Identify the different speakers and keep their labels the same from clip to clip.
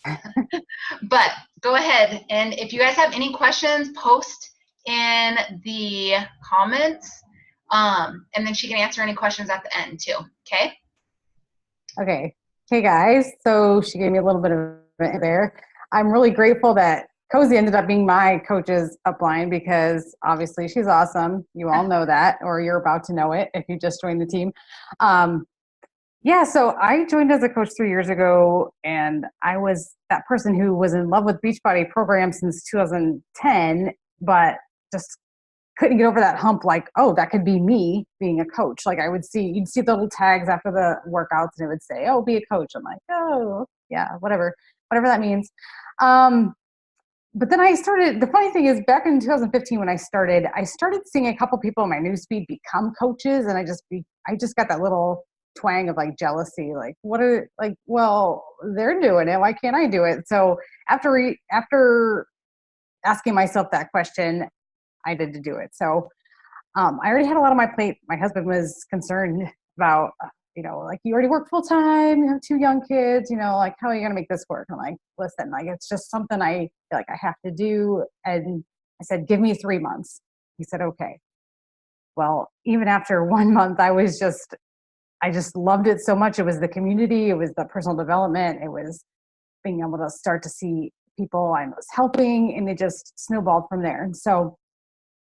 Speaker 1: But go ahead. And if you guys have any questions, post in the comments. And then she can answer any questions at the end too. Okay.
Speaker 2: Okay. Hey guys. So she gave me a little bit of it there. I'm really grateful that Cozy ended up being my coach's upline because obviously she's awesome. You all know that, or you're about to know it if you just joined the team. Um, yeah, so I joined as a coach 3 years ago, and I was that person who was in love with Beachbody program since 2010, but just couldn't get over that hump. Like, oh, that could be me being a coach. Like you'd see the little tags after the workouts, and it would say, "Oh, be a coach." I'm like, oh, yeah, whatever that means. Um, but then I started. The funny thing is, back in 2015 when I started seeing a couple people in my newsfeed become coaches, and I just got that little twang of like jealousy. Like, what are like? Well, they're doing it. Why can't I do it? So after asking myself that question, I did to do it. So I already had a lot on my plate. My husband was concerned about, like, you already work full time, you have two young kids, like, how are you going to make this work? I'm like, listen, like, it's just something I feel like I have to do. And I said, give me 3 months. He said, okay. Well, even after 1 month, I just loved it so much. It was the community, it was the personal development, it was being able to start to see people I was helping, and it just snowballed from there. And so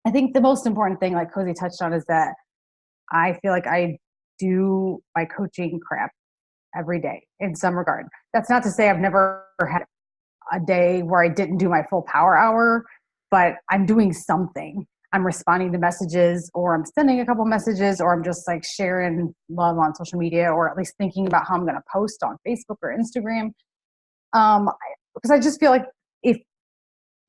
Speaker 2: I think the most important thing, like Cozy touched on, is that I feel like I do my coaching crap every day in some regard. That's not to say I've never had a day where I didn't do my full power hour, but I'm doing something. I'm responding to messages, or I'm sending a couple messages, or I'm just like sharing love on social media, or at least thinking about how I'm going to post on Facebook or Instagram. Because I just feel like if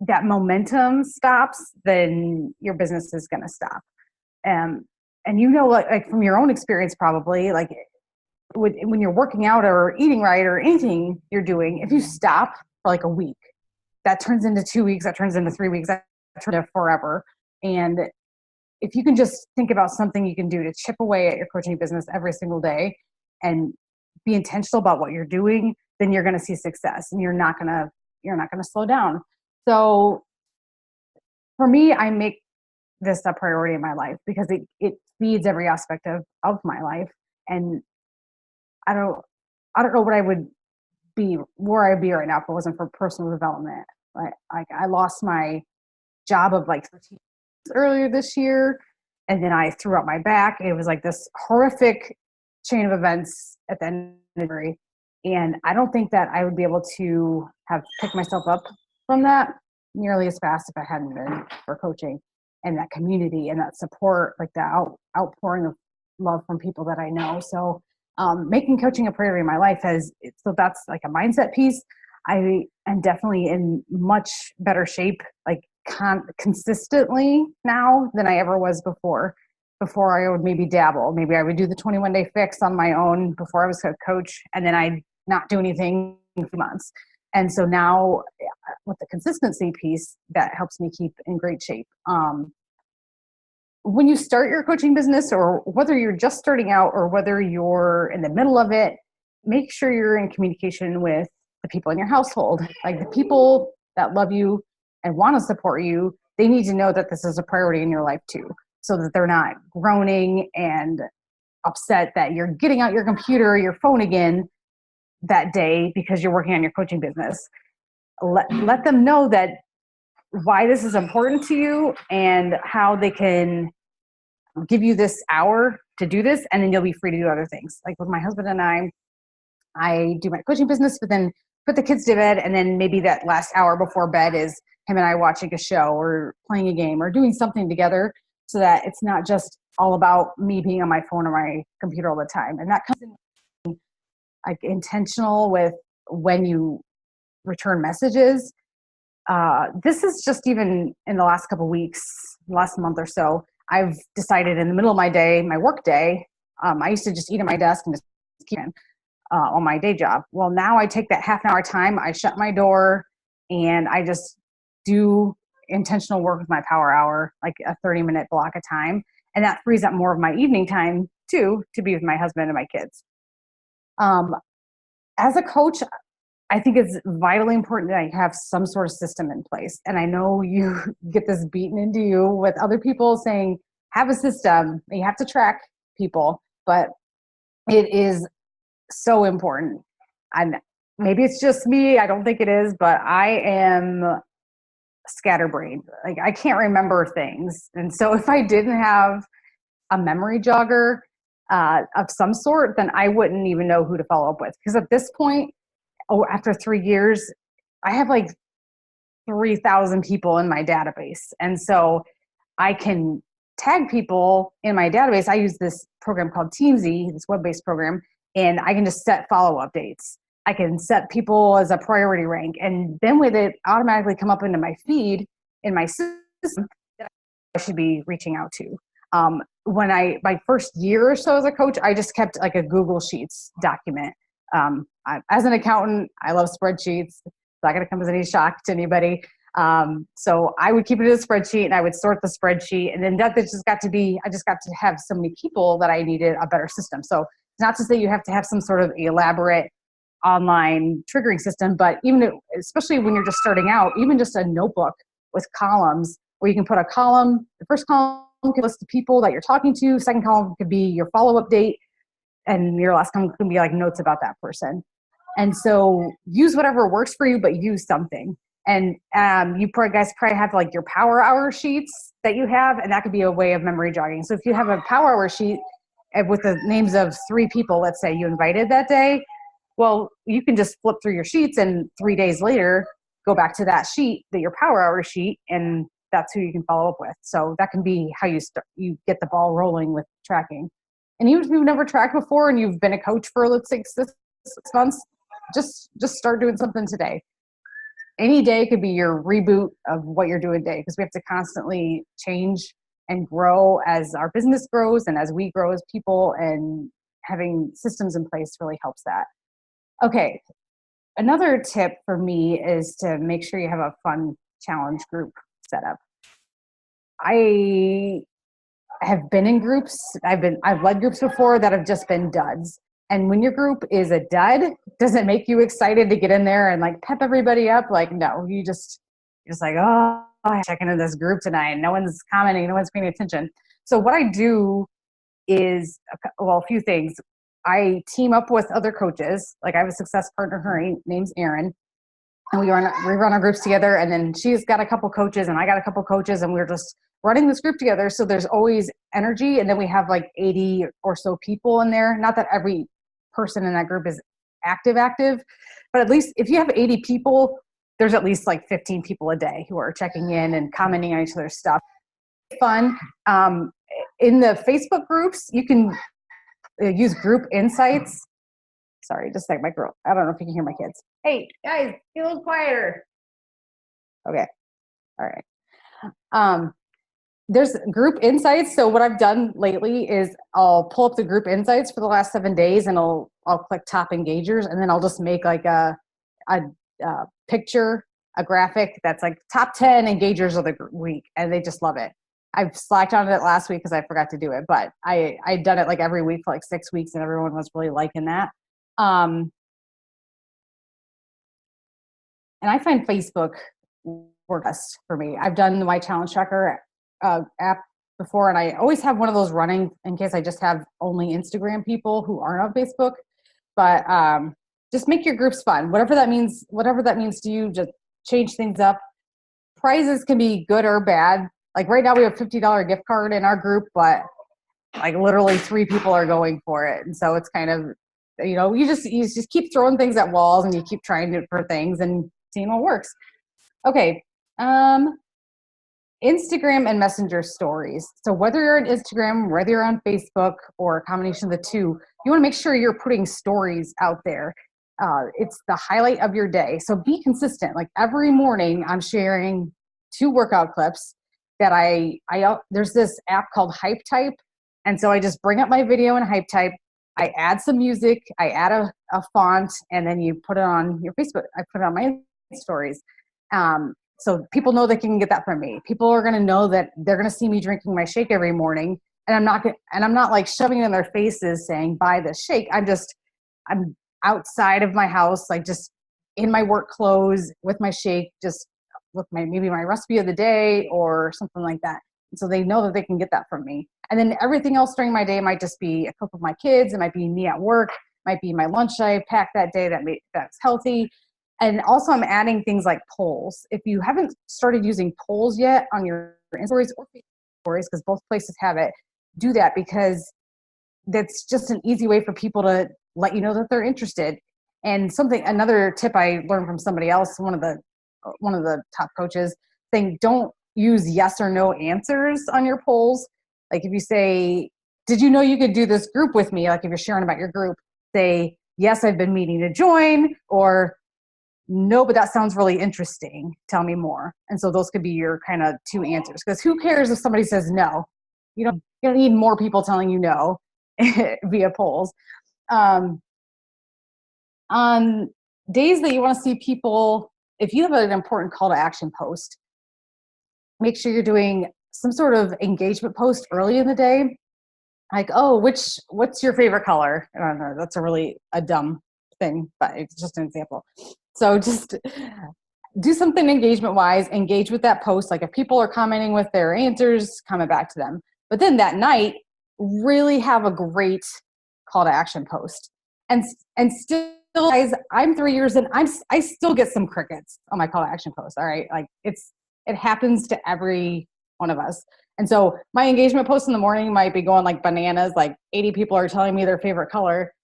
Speaker 2: that momentum stops, then your business is going to stop. Um, and like from your own experience, probably, like when you're working out or eating right or anything you're doing, if you stop for like a week, that turns into 2 weeks, that turns into 3 weeks, that turns into forever. And if you can just think about something you can do to chip away at your coaching business every single day and be intentional about what you're doing, then you're going to see success, and you're not going to slow down. So for me, I make this a priority in my life because it feeds every aspect of my life. And I don't I don't know what I would be where I'd be right now if it wasn't for personal development. Like I lost my job of like 13 earlier this year, and then I threw out my back. It was like this horrific chain of events at the end of January. And I don't think that I would be able to have picked myself up from that nearly as fast if I hadn't been for coaching and that community and that support, like the outpouring of love from people that I know. So making coaching a priority in my life so that's like a mindset piece. I am definitely in much better shape, like consistently now than I ever was before. Before I would maybe dabble. Maybe I would do the 21-day fix on my own before I was a coach, and then I'd not do anything in 2 months. And so now with the consistency piece, that helps me keep in great shape. When you start your coaching business, or whether you're just starting out or whether you're in the middle of it, make sure you're in communication with the people in your household. Like the people that love you and want to support you, they need to know that this is a priority in your life too, so that they're not groaning and upset that you're getting out your computer, your phone again that day because you're working on your coaching business. Let them know that why this is important to you and how they can give you this hour to do this, and then you'll be free to do other things. Like with my husband and I do my coaching business, but then put the kids to bed, and then maybe that last hour before bed is him and I watching a show or playing a game or doing something together, so that it's not just all about me being on my phone or my computer all the time. And that comes in like intentional with when you return messages. This is just even in the last couple of weeks, last month or so, I've decided in the middle of my day, my work day, I used to just eat at my desk and just keep in on my day job. Well, now I take that half an hour time, I shut my door, and I just do intentional work with my power hour, like a 30-minute block of time. And that frees up more of my evening time too, to be with my husband and my kids. As a coach, I think it's vitally important that you have some sort of system in place. And I know you get this beaten into you with other people saying, have a system, you have to track people, but it is so important. And maybe it's just me, I don't think it is, but I am scatterbrained. Like I can't remember things. And so if I didn't have a memory jogger of some sort, then I wouldn't even know who to follow up with. Because at this point, after 3 years, I have like 3,000 people in my database. And so I can tag people in my database. I use this program called Teamsy, this web-based program, and I can just set follow-up dates. I can set people as a priority rank. And then with it automatically come up into my feed in my system that I should be reaching out to. My first year or so as a coach, I just kept like a Google Sheets document. As an accountant, I love spreadsheets. It's not going to come as any shock to anybody. So I would keep it in a spreadsheet and I would sort the spreadsheet. And then I just got to have so many people that I needed a better system. So it's not to say you have to have some sort of elaborate online triggering system, but especially when you're just starting out, even just a notebook with columns where you can put a column, the first column could list the people that you're talking to, second column could be your follow-up date, and your last column can be like notes about that person. And so use whatever works for you, but use something. And you guys probably have like your power hour sheets that you have, and that could be a way of memory jogging. So if you have a power hour sheet with the names of 3 people, let's say you invited that day, well, you can just flip through your sheets and 3 days later, go back to that sheet, your power hour sheet, and that's who you can follow up with. So that can be how you get the ball rolling with tracking. And even if you've never tracked before and you've been a coach for, let's say, 6 months, just start doing something today. Any day could be your reboot of what you're doing today, because we have to constantly change and grow as our business grows and as we grow as people, and having systems in place really helps that. Okay, another tip for me is to make sure you have a fun challenge group set up. I have been in groups. I've led groups before that have just been duds. And when your group is a dud, does it make you excited to get in there and like pep everybody up? Like, no, you're just like, oh, I'm checking in this group tonight. No one's commenting. No one's paying attention. So what I do is, a few things. I team up with other coaches. Like I have a success partner, her name's Erin. And we run our groups together, and then she's got a couple coaches and I got a couple coaches, and we're just running this group together. So there's always energy. And then we have like 80 or so people in there. Not that every person in that group is active, but at least if you have 80 people, there's at least like 15 people a day who are checking in and commenting on each other's stuff. Fun. In the Facebook groups, you can use group insights. Sorry, just like my girl. I don't know if you can hear my kids. Hey, guys, be a little quieter. Okay. All right. There's group insights. So what I've done lately is I'll pull up the group insights for the last 7 days, and I'll click top engagers, and then I'll just make like a picture, a graphic that's like top 10 engagers of the week, and they just love it. I've slacked on it last week because I forgot to do it, but I'd done it like every week for like 6 weeks, and everyone was really liking that. And I find Facebook works best for me. I've done my challenge tracker app before, and I always have one of those running in case I just have only Instagram people who aren't on Facebook. But just make your groups fun, whatever that means to you. Just change things up. Prizes can be good or bad. Like right now we have a $50 gift card in our group, but like literally 3 people are going for it, and so it's kind of, you just keep throwing things at walls, and you keep trying it for things and seeing what works. Okay. Instagram and Messenger stories. So whether you're on Instagram, whether you're on Facebook, or a combination of the two, you want to make sure you're putting stories out there. It's the highlight of your day. So be consistent. Like every morning I'm sharing 2 workout clips that there's this app called Hype Type. And so I just bring up my video in Hype Type. I add some music, I add a font, and then you put it on your Facebook. I put it on my stories. So people know they can get that from me. People are going to know that they're going to see me drinking my shake every morning, and I'm not like shoving it in their faces saying buy this shake. I'm outside of my house, like just in my work clothes with my shake, just with maybe my recipe of the day or something like that. And so they know that they can get that from me. And then everything else during my day might just be a clip of my kids. It might be me at work. It might be my lunch I packed that day that's healthy. And also I'm adding things like polls. If you haven't started using polls yet on your Instagram stories or Facebook stories, because both places have it, do that, because that's just an easy way for people to let you know that they're interested. And another tip I learned from somebody else, one of the top coaches, saying don't use yes or no answers on your polls. Like if you say, did you know you could do this group with me? Like if you're sharing about your group, say, yes, I've been meaning to join, or no, but that sounds really interesting. Tell me more. And so those could be your kind of two answers, because who cares if somebody says no? You don't need more people telling you no via polls. On days that you want to see people, if you have an important call to action post, make sure you're doing some sort of engagement post early in the day. Like, oh, what's your favorite color? I don't know. That's a dumb thing, but it's just an example. So just do something engagement wise, engage with that post. Like if people are commenting with their answers, comment back to them. But then that night, really have a great call to action post. And still, guys, I'm 3 years in, I still get some crickets on my call to action post. All right. Like it happens to every one of us. And so my engagement post in the morning might be going like bananas, like 80 people are telling me their favorite color.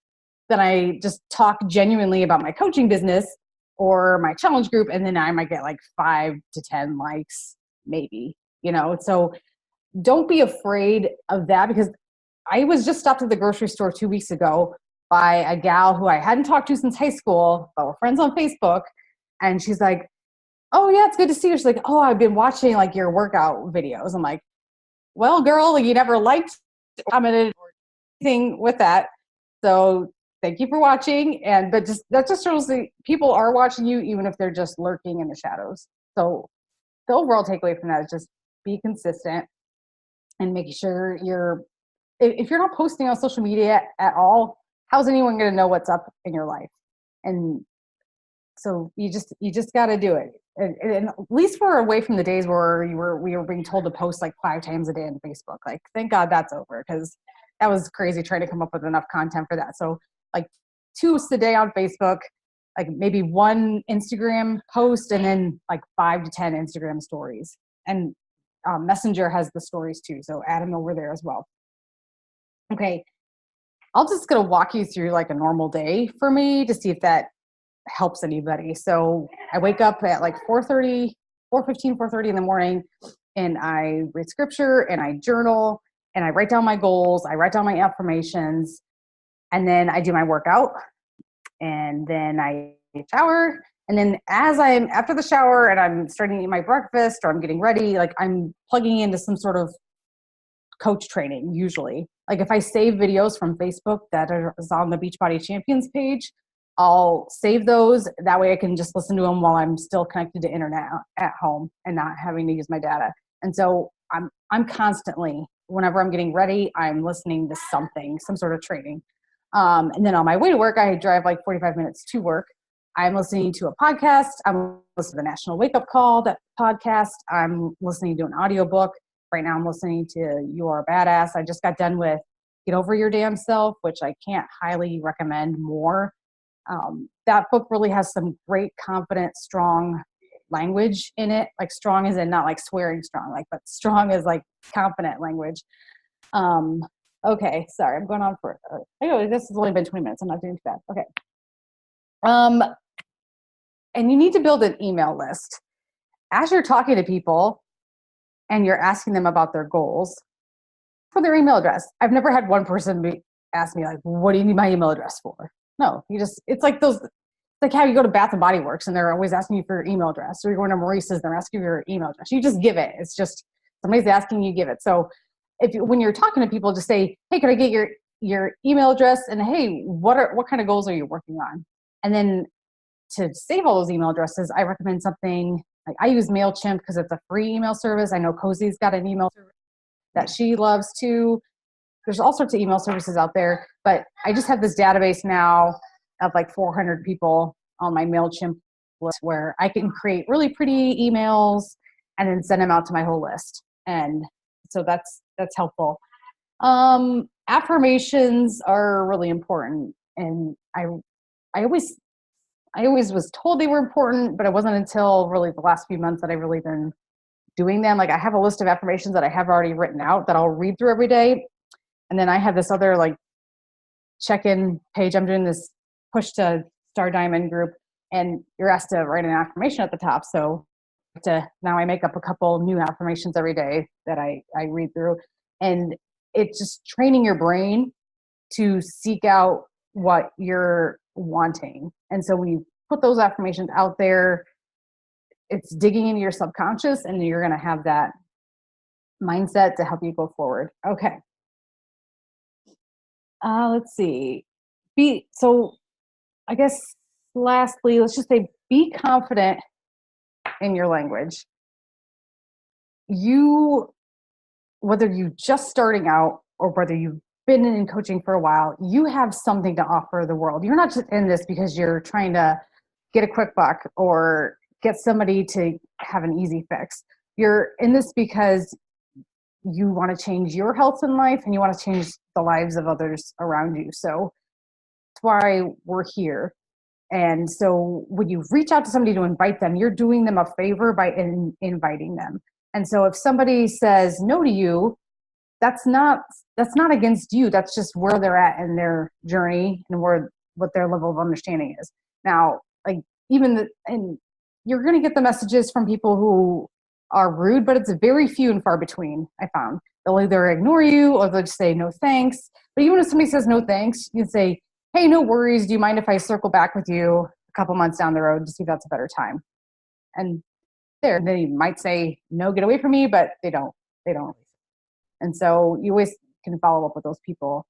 Speaker 2: Then I just talk genuinely about my coaching business or my challenge group. And then I might get like 5 to 10 likes, maybe, so don't be afraid of that, because I was just stopped at the grocery store 2 weeks ago by a gal who I hadn't talked to since high school, but we're friends on Facebook. And she's like, oh yeah, it's good to see you. She's like, oh, I've been watching like your workout videos. I'm like, well, girl, you never liked or commented or anything with that. So thank you for watching. But that just shows that people are watching you, even if they're just lurking in the shadows. So the overall takeaway from that is just be consistent and make sure if you're not posting on social media at all, how's anyone going to know what's up in your life? And so you just got to do it. And at least we're away from the days where we were being told to post like 5 times a day on Facebook. Like, thank God that's over, because that was crazy trying to come up with enough content for that. So like 2 posts a day on Facebook, like maybe 1 Instagram post, and then like 5 to 10 Instagram stories. And Messenger has the stories too, so add them over there as well. Okay, I'll just gonna walk you through like a normal day for me to see if that helps anybody. So I wake up at like 4:30 in the morning, and I read scripture and I journal and I write down my goals. I write down my affirmations, and then I do my workout, and then I shower. And then after the shower and I'm starting to eat my breakfast or I'm getting ready, like I'm plugging into some sort of coach training usually. Like if I save videos from Facebook that is on the Beachbody Champions page, I'll save those. That way I can just listen to them while I'm still connected to internet at home and not having to use my data. And so I'm constantly, whenever I'm getting ready, I'm listening to some sort of training. And then on my way to work, I drive like 45 minutes to work. I'm listening to a podcast. I'm listening to the National Wake Up Call, that podcast. I'm listening to an audiobook. Right now I'm listening to You Are a Badass. I just got done with Get Over Your Damn Self, which I can't highly recommend more. That book really has some great, confident, strong language in it. Like strong as in not like swearing strong, but strong as like confident language. Okay, sorry, I'm going on for, this has only been 20 minutes. I'm not doing too bad. Okay. And you need to build an email list. As you're talking to people and you're asking them about their goals, for their email address. I've never had one person ask me like, what do you need my email address for? No, it's like like how you go to Bath and Body Works and they're always asking you for your email address, or you're going to Maurice's and they're asking you for your email address. You just give it. It's just somebody's asking you, give it. So when you're talking to people, just say, hey, can I get your email address? And hey, what kind of goals are you working on? And then to save all those email addresses, I recommend something like I use MailChimp because it's a free email service. I know Cozy's got an email service that she loves too. There's all sorts of email services out there, but I just have this database now of like 400 people on my MailChimp list where I can create really pretty emails and then send them out to my whole list. And so that's helpful. Affirmations are really important. And I always was told they were important, but it wasn't until really the last few months that I've really been doing them. Like I have a list of affirmations that I have already written out that I'll read through every day. And then I have this other like check-in page. I'm doing this push to Star Diamond group, and you're asked to write an affirmation at the top. So now I make up a couple new affirmations every day that I read through. And it's just training your brain to seek out what you're wanting. And so when you put those affirmations out there, it's digging into your subconscious, and you're going to have that mindset to help you go forward. Okay. Let's see. So I guess lastly, let's just say be confident in your language. Whether you just starting out or whether you've been in coaching for a while, you have something to offer the world. You're not just in this because you're trying to get a quick buck or get somebody to have an easy fix. You're in this because you want to change your health in life and you want to change the lives of others around you. So that's why we're here. And so when you reach out to somebody to invite them, you're doing them a favor by inviting them. And so if somebody says no to you, that's not against you. That's just where they're at in their journey and what their level of understanding is. Now, like and you're going to get the messages from people who are rude, but it's very few and far between. I found they'll either ignore you or they'll just say no thanks. But even if somebody says no thanks, you can say, hey, no worries. Do you mind if I circle back with you a couple months down the road to see if that's a better time? And they might say, no, get away from me, but they don't. And so you always can follow up with those people.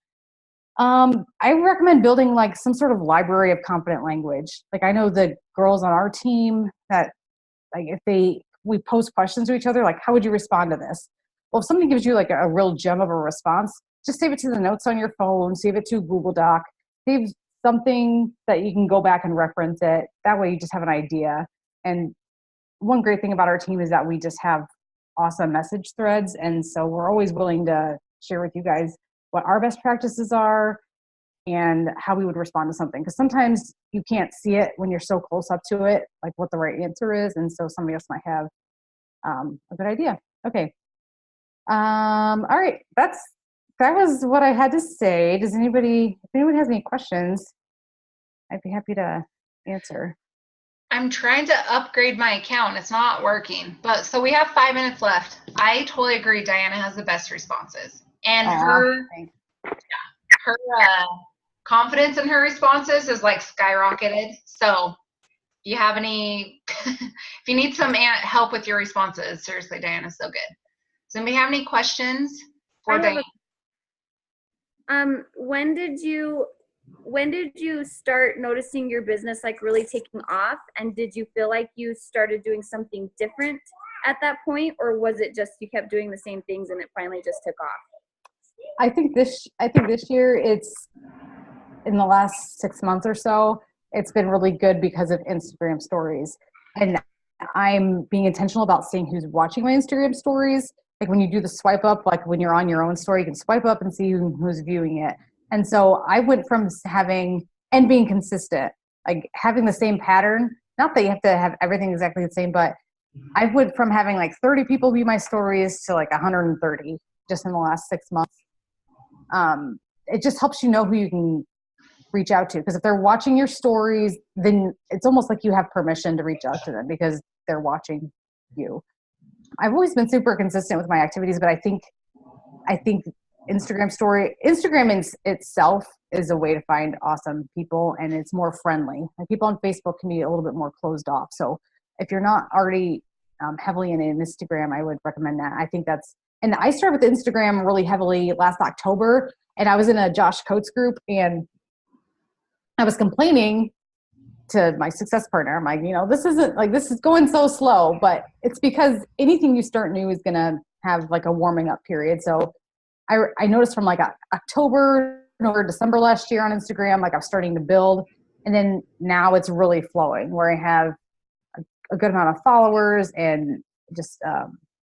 Speaker 2: I recommend building like some sort of library of confident language. Like I know the girls on our team that like we pose questions to each other, like, how would you respond to this? Well, if somebody gives you like a real gem of a response, just save it to the notes on your phone, save it to a Google Doc, save something that you can go back and reference it. That way you just have an idea. And one great thing about our team is that we just have awesome message threads. And so we're always willing to share with you guys what our best practices are and how we would respond to something. Because sometimes you can't see it when you're so close up to it, like what the right answer is. And so somebody else might have a good idea. Okay. All right. That was what I had to say. If anyone has any questions, I'd be happy to answer.
Speaker 1: I'm trying to upgrade my account. It's not working. But so we have 5 minutes left. I totally agree. Diana has the best responses. And her confidence in her responses is like skyrocketed. So if you have if you need some help with your responses, seriously, Diana's so good. Does anybody have any questions for Diana?
Speaker 3: When did you start noticing your business like really taking off? And did you feel like you started doing something different at that point, or was it just you kept doing the same things and it finally just took off?
Speaker 2: I think this year, it's in the last 6 months or so, it's been really good because of Instagram stories. And I'm being intentional about seeing who's watching my Instagram stories. Like when you do the swipe up, like when you're on your own story, you can swipe up and see who's viewing it. And so I went from being consistent, like having the same pattern, not that you have to have everything exactly the same, but I went from having like 30 people view my stories to like 130 just in the last 6 months. It just helps you know who you can reach out to, because if they're watching your stories, then it's almost like you have permission to reach out to them because they're watching you. I've always been super consistent with my activities, but I think Instagram itself is a way to find awesome people, and it's more friendly. Like people on Facebook can be a little bit more closed off. So if you're not already heavily in Instagram, I would recommend that. I think and I started with Instagram really heavily last October, and I was in a Josh Coates group, and I was complaining to my success partner. I'm like, this is going so slow, but it's because anything you start new is going to have like a warming up period. So I noticed from like October or December last year on Instagram, like I'm starting to build. And then now it's really flowing where I have a good amount of followers and just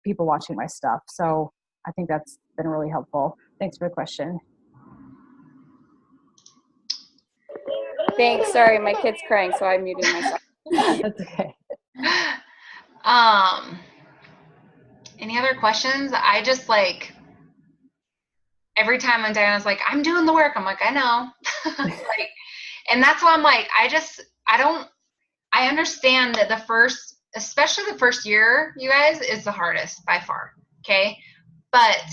Speaker 2: people watching my stuff. So I think that's been really helpful. Thanks for the question.
Speaker 3: Thanks. Sorry, my kid's crying, so I muted myself.
Speaker 2: That's okay.
Speaker 1: Any other questions? I just like, every time when Diana's like, I'm doing the work, I'm like, I know. Like, and that's why I'm like, I understand that especially the first year, you guys, is the hardest by far. Okay. But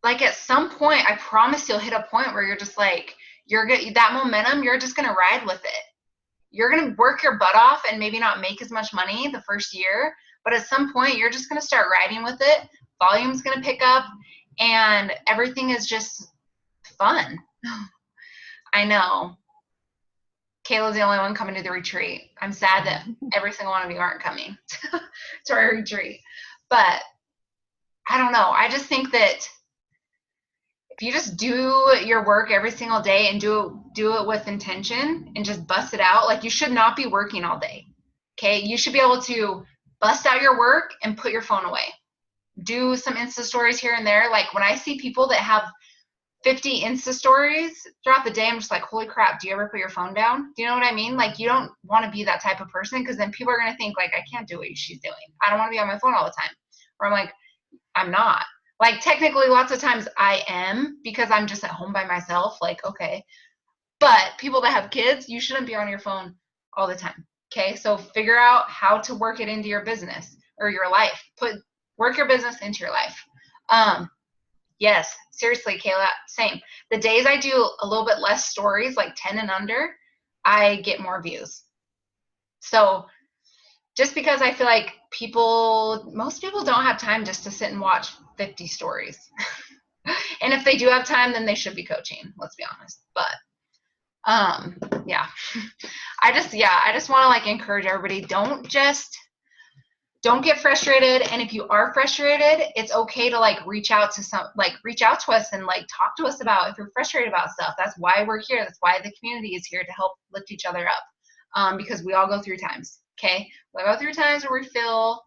Speaker 1: like at some point, I promise you'll hit a point where you're just like, that momentum, you're just going to ride with it. You're going to work your butt off and maybe not make as much money the first year, but at some point you're just going to start riding with it. Volume's going to pick up and everything is just fun. I know. Kayla's the only one coming to the retreat. I'm sad that every single one of you aren't coming to our retreat. But I don't know. I just think that if you just do your work every single day and do it with intention and just bust it out, like you should not be working all day. Okay. You should be able to bust out your work and put your phone away. Do some Insta stories here and there. Like when I see people that have 50 Insta stories throughout the day, I'm just like, holy crap, do you ever put your phone down? Do you know what I mean? Like you don't want to be that type of person because then people are going to think like, I can't do what she's doing. I don't want to be on my phone all the time. Or I'm like, I'm not. Like technically lots of times I am because I'm just at home by myself. Like, okay. But people that have kids, you shouldn't be on your phone all the time. Okay. So figure out how to work it into your business or your life. Work your business into your life. Yes, seriously, Kayla, same. The days I do a little bit less stories, like 10 and under, I get more views. So just because I feel like most people don't have time just to sit and watch 50 stories. And if they do have time, then they should be coaching, let's be honest. But yeah, I just want to like encourage everybody, don't get frustrated. And if you are frustrated, it's okay to like reach out to us and like talk to us about if you're frustrated about stuff. That's why we're here. That's why the community is here to help lift each other up. Because we all go through times. Okay. We go through times where we feel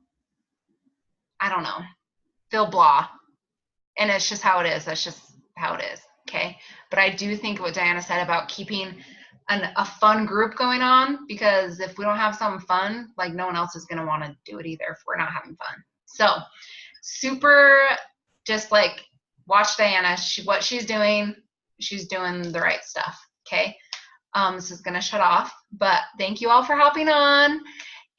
Speaker 1: blah. And it's just how it is. That's just how it is. Okay. But I do think what Diana said about keeping a fun group going on, because if we don't have something fun, like no one else is going to want to do it either if we're not having fun. So super, just like watch Diana, what she's doing the right stuff. Okay. This is going to shut off, but thank you all for hopping on.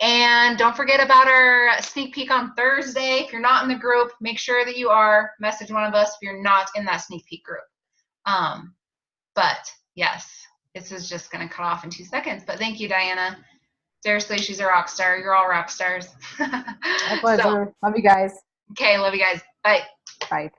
Speaker 1: And don't forget about our sneak peek on Thursday. If you're not in the group, make sure that you are. Message one of us if you're not in that sneak peek group. But yes, this is just going to cut off in 2 seconds. But thank you, Diana. Seriously, she's a rock star. You're all rock stars.
Speaker 2: My pleasure. Love you guys.
Speaker 1: Okay, love you guys. Bye.
Speaker 2: Bye.